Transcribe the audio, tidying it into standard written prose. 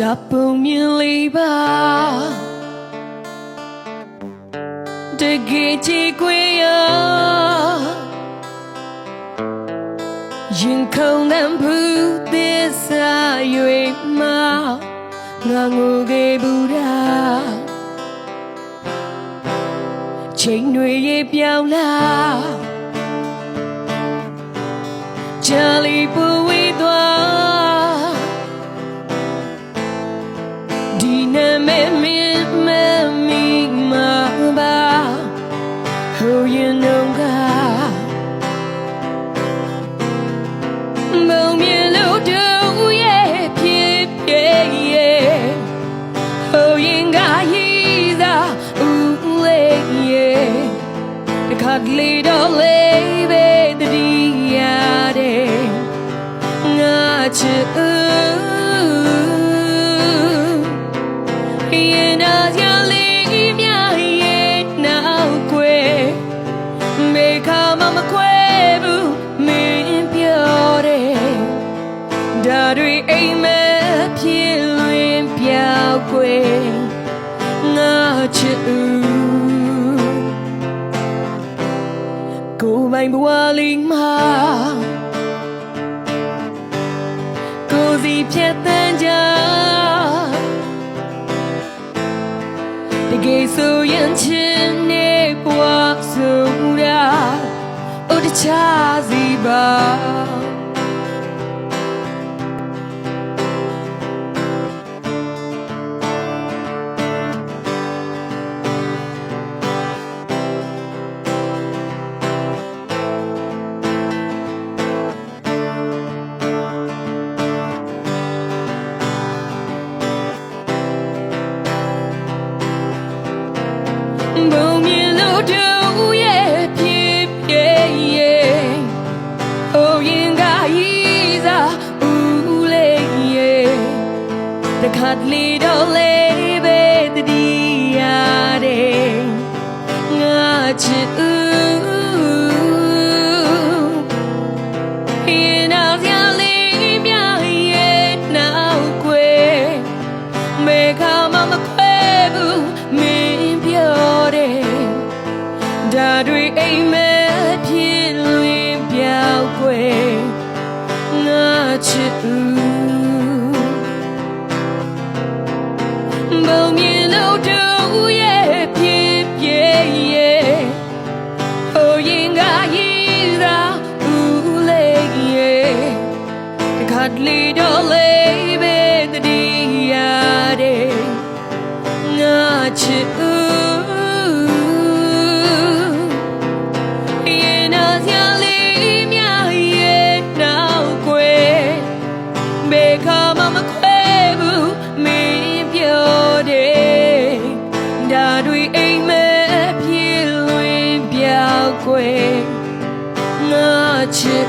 Tapung miliba Degiti kuya Yin kong nam pu desa yue ma Ngangu ge Buddhaချိန်တွေရေပြောင်းလာဂျာလီပူဝေးသွားဒီနာမည်မင်းမမီမပါဟိုရင်တော့ကမုံမြင်လို့တို့ရဲ့ဖြစ်ဖြစ်ရဲ့ဟိုရင်ကရေးသာဦးလေးရဲ့တခါတလေတော့လေးပဲတတိယတဲ့ငါချစ်ရင်နာရလေးမြရဲ့နောက်ွယ်မေခါမမခွဲဘူးမင်းပြောတဲ့ဒါတွေအိမ်မဲ့ဖြစ်လွင်ပြောက်ွယ်ငါချစ်ကိုယ်ပိုင်ဘဝလေးမှာကိုယ်စီဖြတ်သန်းကြတကယ်ဆိုရင်ချင်နေဘဝဆိုတာအိုတခြားစီပါဘုံမြင်လို့တို့ရဲ့ဖြစ်ဖြစ်ရဲ့ဟိုရင်ကရေးစားဦးလေးရဲ့တခါတလေတော့လေးပဲတတိယတဲ့ငါချစ်ရင်နာစရာလေးမြရဲ့နောက်ွယ်မေခါမမခွဲဘူးမင်းပြောဒါတွေအိမ်မဲ့ဖြစ်လွင်ပြောက်ွယ်ငါချစ်ဘုံမြင်လို့တို့ရဲ့ဖြစ်ဖြစ်ရဲ့ဟိုရင်ကရေးသာဦးလေးရဲ့တခါတလေတော့လေးပဲတတိယတဲ့ငါချစ်ငါချစ်